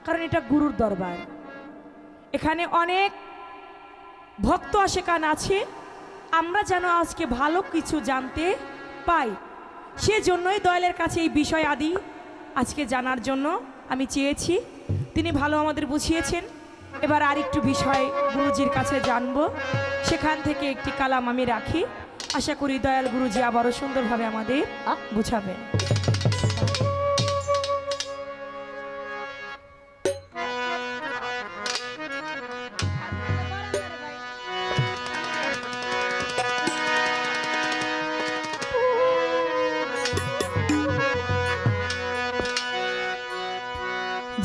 কারণ এটা গুরুর দরবার। এখানে অনেক ভক্ত আশেকান আছে, আমরা যেন আজকে ভালো কিছু জানতে পাই, সেজন্যই দয়ালের কাছে এই বিষয় আদি আজকে জানার জন্য আমি চেয়েছি। তিনি ভালো আমাদের বুঝিয়েছেন। এবার আরেকটু বিষয় গুরুজির কাছে জানবো, সেখান থেকে একটি কালাম আমি রাখি। আশা করি দয়াল গুরুজি আবারও সুন্দরভাবে আমাদের বুঝাবেন।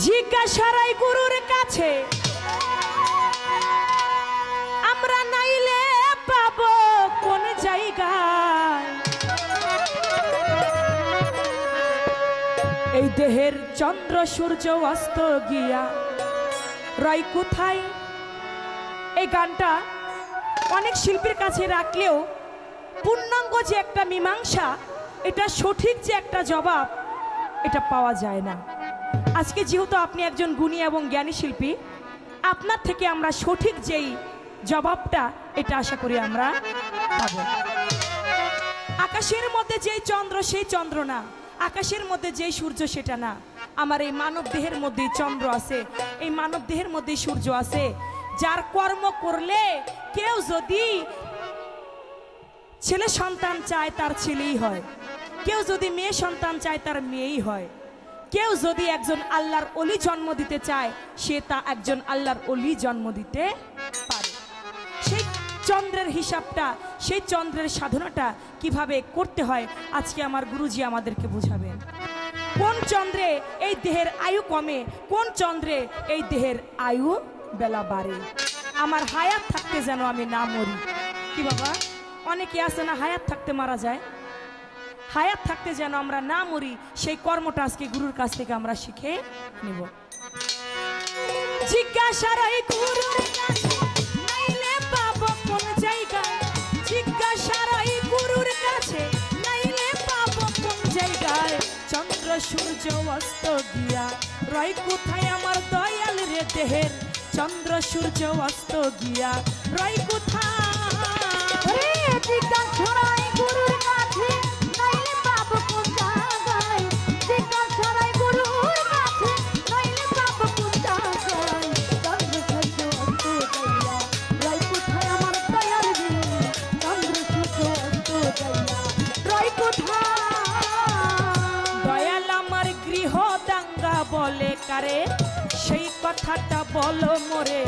জিজ্ঞাসারাই গুরুর কাছে আমরা নাইলে পাবো কোন জায়গায়, এই দেহের চন্দ্র সূর্য অস্ত গিয়া রয় কোথায়। এই গানটা অনেক শিল্পীর কাছে রাখলেও পূর্ণাঙ্গ যে একটা মীমাংসা, এটা সঠিক যে একটা জবাব, এটা পাওয়া যায় না। আজকে যেহেতু আপনি একজন গুণী এবং জ্ঞানী শিল্পী, আপনার থেকে আমরা সঠিক যেই জবাবটা, এটা আশা করি আমরা পাব। আকাশের মধ্যে যেই চন্দ্র সেই চন্দ্র না, আকাশের মধ্যে যেই সূর্য সেটা না। আমার এই মানব দেহের মধ্যেই চন্দ্র আছে, এই মানব দেহের মধ্যেই সূর্য আছে। যার কর্ম করলে কেউ যদি ছেলে সন্তান চায় তার ছেলেই হয়, কেউ যদি মেয়ে সন্তান চায় তার মেয়েই হয়, কেউ যদি একজন আল্লাহর অলি জন্ম দিতে চায় সে তা একজন আল্লাহর অলি জন্ম দিতে পারে। সেই চন্দ্রের হিসাবটা, সেই চন্দ্রের সাধনাটা কিভাবে করতে হয় আজকে আমার গুরুজি আমাদেরকে বুঝাবেন। কোন চন্দ্রে এই দেহের আয়ু কমে, কোন চন্দ্রে এই দেহের আয়ু বেলা বাড়ে। আমার হায়াত থাকতে যেন আমি না মরি। কি বাবা, অনেকে আছে না হায়াত থাকতে মারা যায়, হায়াত থাকতে যেন আমরা না মরি, সেই কর্মটা আজকে গুরুর কাছ থেকে আমরা শিখে নিব। জিজ্ঞাসারাই গুরুর কাছে নাইলে পাবো কোন জায়গায়, জিজ্ঞাসারাই গুরুর কাছে নাইলে পাবো কোন জায়গায়। চন্দ্র সূর্য অস্ত গিয়া রয় কোথায় আমার দয়াল রে দেহের, চন্দ্র সূর্য অস্ত গিয়া রয় কোথায়। জিজ্ঞাসারাই গুরুর কাছে নাইলে পাবো কোন জায়গায়, জিজ্ঞাসারাই গুরুর কাছে নাইলে পাবো কোন জায়গায়। চন্দ্র সূর্য অস্ত যাইয়া রয় কোথায় আমার দয়াল রে, চন্দ্র সূর্য অস্ত যাইয়া রয় কোথায়। দয়াল আমার গৃহ দাঙ্গা বলে কারে, সেই কথাটা বলো মোরে।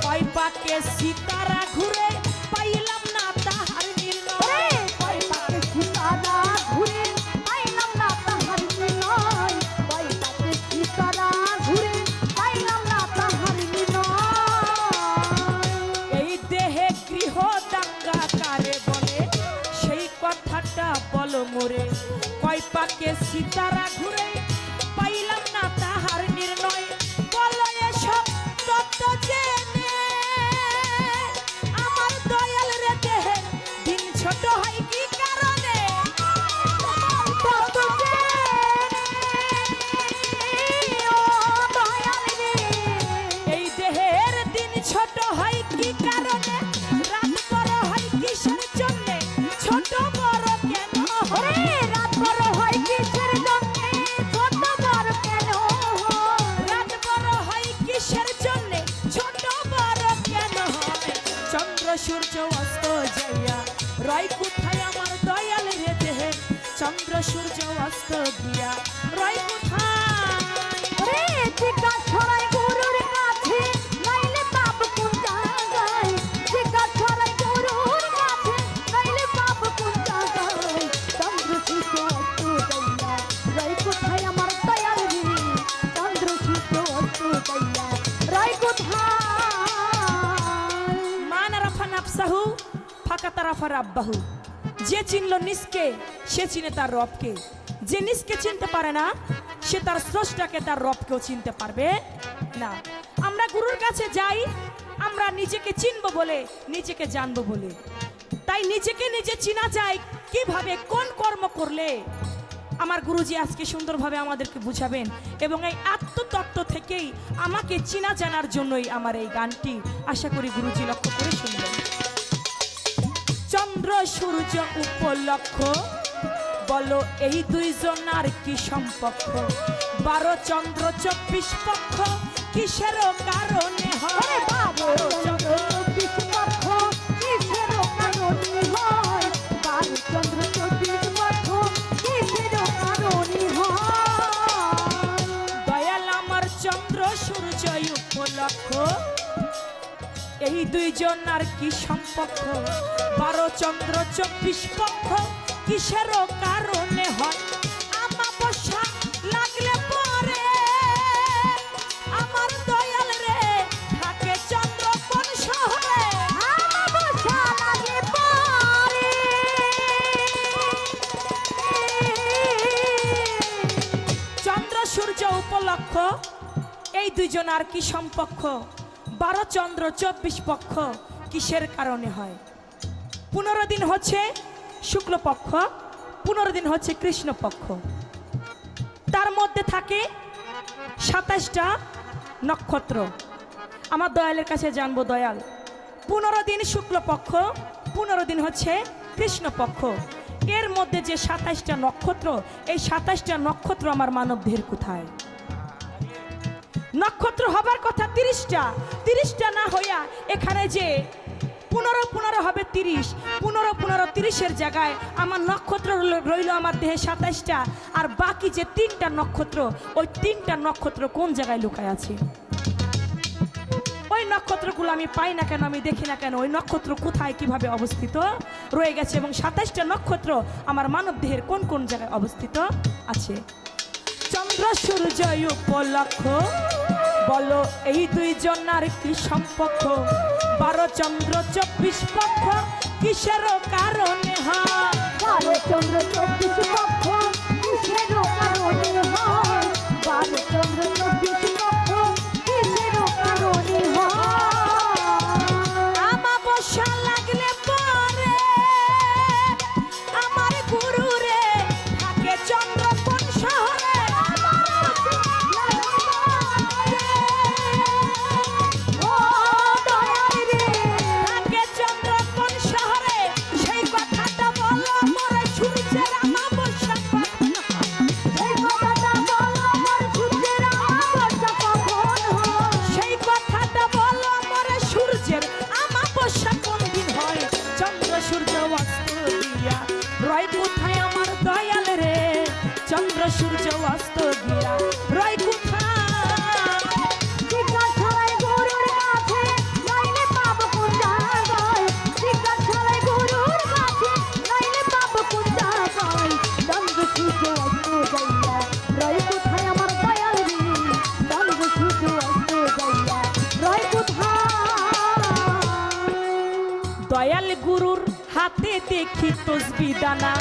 কয় পাকে সিতারা ঘুরে পাইলাম না তাহার নির্ণয়, কয় পাকে সিতারা ঘুরে পাইলাম না তাহার নির্ণয়, কয় পাকে সিতারা ঘুরে পাইলাম না তাহার নির্ণয়। এই দেহে গৃহ দাঙ্গা কারে বলে, সেই কথাটা বলো মোরে। কয় পাকে সিতারা ঘুরে পাইলাম না তাহার নির্ণয়, বলো এসব তত্ত্ব জেনে আমার দয়াল রে দেহে দিন ছোট হয় কি কারণে। তত্ত্ব জেনে ও দয়াল রে, এই দেহের দিন ছোট হয় কি কারণে, রাত বড় হয় কিসের জন্যে, ছোট বড় কেন হয়। রাত বড় হয় কিসের জন্যে, ছোট বড় কেন হয়। রাত বড় হয় কিসের জন্যে, ছোট বড় কেন হয়। চন্দ্র সূর্য অস্ত যাইয়া রয় কোথায় আমার দয়াল রে দেহে, চন্দ্র সূর্য অস্ত গিয়া রয় কোথায়। জিজ্ঞাসারাই গুরুর কাছে নাইলে পাবো কোন জায়গায়, জিজ্ঞাসারাই গুরুর কাছে নাইলে পাবো কোন জায়গায়। চন্দ্র সূর্য অস্ত যাইয়া রয় কোথায় আমার দয়াল রে, চন্দ্র সূর্য অস্ত যাইয়া রয় কোথায়। মান আরাফা নাফসাহু ফাকাত আরাফা রাব্বাহু। যে চিনল নিজকে সে চিনে তার রবকে, যে নিজকে চিনতে পারে না সে তার স্রষ্টাকে তার রবকেও চিনতে পারবে না। আমরা গুরুর কাছে যাই আমরা নিজেকে চিনব বলে, নিজেকে জানবো বলে। তাই নিজেকে নিজে চিনা যায় কিভাবে, কোন কর্ম করলে আমার গুরুজি আজকে সুন্দরভাবে আমাদেরকে বুঝাবেন এবং এই আত্মতত্ত্ব থেকেই আমাকে চিনা জানার জন্যই আমার এই গানটি, আশা করি গুরুজি লক্ষ্য করে শুনবেন। চন্দ্র সূর্য উপলক্ষ, বলো এই দুইজন আর কি সম্পর্ক? 12 চন্দ্র 24 পক্ষ, কিসের কারণে হয়? 12 চন্দ্র 24 পক্ষ, কিসের কারণে হয়? 12 চন্দ্র 24 পক্ষ, কিসের কারণে হয়? দয়াল আমার চন্দ্র সূর্য উপলক্ষ, এই দুইজন আর কি সম্পর্ক? 12 চন্দ্র 24 পক্ষ, কিসের কারণে হয়? আমাবস্যা লাগলে পরে আমার দয়াল রে থাকে চন্দ্র কোন শহরে? আমাবস্যা লাগলে পরে চন্দ্র সূর্য উপলক্ষ, এই দুইজন আর কি সম্পর্ক? 12 চন্দ্র 24 পক্ষ, কিসের কারণে হয়? 15 দিন হচ্ছে শুক্লপক্ষ, 15 দিন হচ্ছে কৃষ্ণপক্ষ, তার মধ্যে থাকে 27টা নক্ষত্র। আমার দয়ালের কাছে জানবো, দয়াল 15 দিন শুক্লপক্ষ, 15 দিন হচ্ছে কৃষ্ণপক্ষ, এর মধ্যে যে 27টা নক্ষত্র, এই 27টা নক্ষত্র আমার মানব দেহের কোথায়? নক্ষত্র হবার কথা 30টা, 30টা না হইয়া এখানে যে 15 হবে 30, 15 30-এর জায়গায় আমার নক্ষত্র রইল আমার দেহে 27টা, আর বাকি যে 3টা নক্ষত্র, ওই 3টা নক্ষত্র কোন জায়গায় লুকায় আছে? ওই নক্ষত্রগুলো আমি পাই না কেন, আমি দেখি না কেন? ওই নক্ষত্র কোথায় কিভাবে অবস্থিত রয়ে গেছে? এবং 27টা নক্ষত্র আমার মানব দেহের কোন কোন জায়গায় অবস্থিত আছে? চন্দ্র সূর্য উপলক্ষ, বলো এই দুইজন আর কি সম্পর্ক? 12 চন্দ্র 24 পক্ষ, কিসের কারণে হয়? 12 চন্দ্র 24 পক্ষ, কিসের কারণে হয়? 12 চন্দ্র 24 পক্ষ, কিসের কারণে হয়? আমাবস্যা লাগলে পরে আমার গুরু রে থাকে চন্দ্র কোন শহরে? ও দয়াল রে, থাকে চন্দ্র কোন শহরে? সেই কথাটা বলো মোরে সূর্যের আমাবস্যা কখন হয়? এই কথাটা বলো আমার সূর্যের আমাবস্যা কখন হয়? সেই কথাটা বলো মোরে সূর্যের আমাবস্যা কোন দিন হয়? চন্দ্র সূর্য অস্ত দিয়া রয় কোথায় আমার দয়াল রে? চন্দ্র সূর্য অস্ত দিয়া রয় কোথায়? শিক্ষা ছাড়াই গুরুর কাছে নইলে পাবো কোন জায়গায়? শিক্ষা ছাড়াই গুরুর কাছে নইলে পাবো কোন জায়গায়? চন্দ্র সূর্য অস্ত যাইয়া রয় কোথায় আমার দয়াল রে? চন্দ্র সূর্য অস্ত যাইয়া রয় কোথায়? দয়াল গুরুর হাতে দেখি তসবি দানা,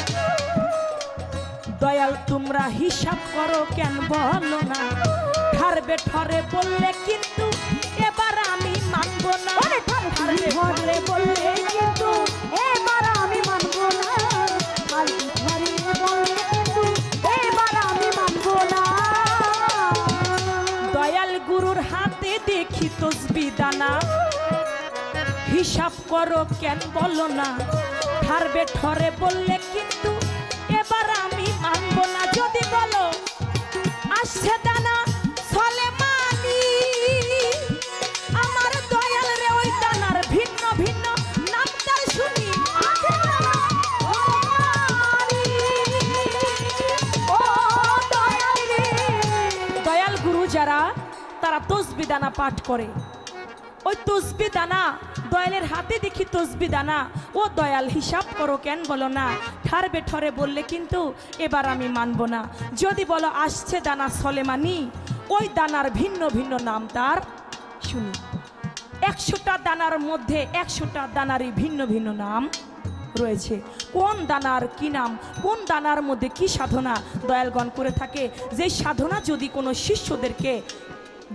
দয়াল তোমরা হিসাব করো কেন বলো না? ঠারবে ঠরে বললে কিন্তু এবার আমি মানব না। ওরে ঠারে ঠারে বললে কিন্তু এবার আমি মানবো না। ঠারে ঠারে বললে কিন্তু এবার আমি মানবো না। দয়াল গুরুর হাতে দেখি তসবি দানা, হিসাব করো কেন বলো না? ঠারবে ঠরে বললে কিন্তু এবার আমি মানব না। যদি বলো আসছে দানা ছলে মানি, আমার দয়াল রে ওই দানার ভিন্ন ভিন্ন নাম তার শুনি। আসে দানা ও মারি, ও দয়াল রে। দয়াল গুরু যারা, তারা তসবি দানা পাঠ করে। ওই তসবি দানা, দয়ালের হাতে দেখি তসবি দানা, ও দয়াল হিসাব করো কেন বলো না? ঠারবে ঠরে বললে কিন্তু এবার আমি মানব না। যদি বলো আসছে দানা সলেমানি, ওই দানার ভিন্ন ভিন্ন নাম তার শুনি। 100টা দানার মধ্যে 100টা দানারই ভিন্ন ভিন্ন নাম রয়েছে। কোন দানার কি নাম, কোন দানার মধ্যে কি সাধনা দয়ালগণ করে থাকে, যে সাধনা যদি কোনো শিষ্যদেরকে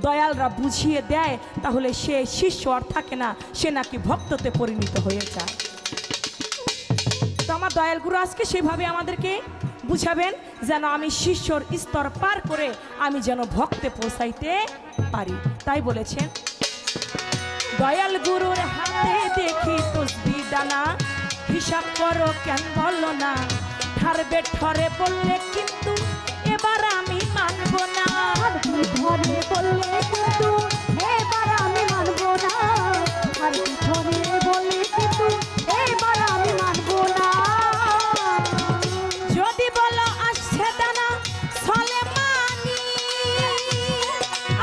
দয়ালরা বুঝিয়ে দেয়, তাহলে সে শিষ্য আর থাকে না, সে নাকি ভক্ততে পরিণত হয়ে যায়। তো আমার দয়াল গুরু আজকে সেভাবে আমাদেরকে বুঝাবেন যেন আমি শিষ্যর স্তর পার করে আমি যেন ভক্তে পৌঁছাইতে পারি। তাই বলেছেন, দয়াল গুরুর হাতে দেখি তসবিহ দানা, হিসাব করো কেন বলো না, ঠারবে ঠরে বললে কিন্তু এবার আমি মানব না। আর তুই ধরে বললে কিন্তু এবার আমি মানবো না, আর তুই ধরে বললে কিন্তু এবার আমি মানবো না। যদি বলো আসছে দানা ছলে মানি,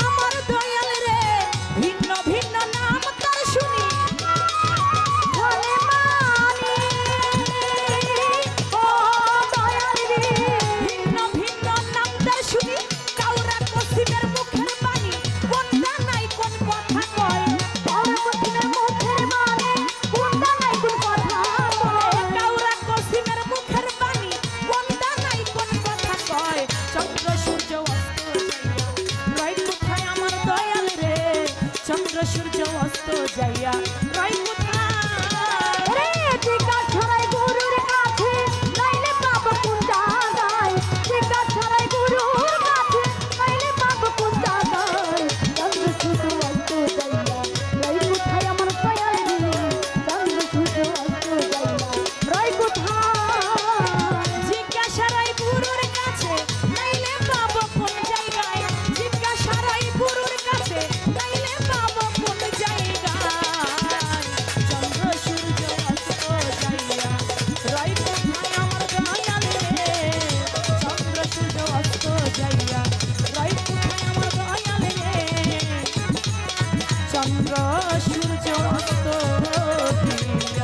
আমার দয়াল রে ভিন্ন ভিন্ন নাম তার শুনি। ধরে মানি ও দয়াল রে, ভিন্ন ভিন্ন নাম তার শুনি, কাউরা কসিমের মুখের বাণী, কোনটা নাই কোন কথা কয়। কাউরা কসিমের মুখের বাণী, কোনটা নাই কোন কথা কয়। কাউরা কসিমের মুখের বাণী, কোনটা নাই কোন কথা কয়। চন্দ্র সূর্য অস্ত যাইয়া রয় কোথায় আমার দয়াল রে, চন্দ্র সূর্য অস্ত যাইয়া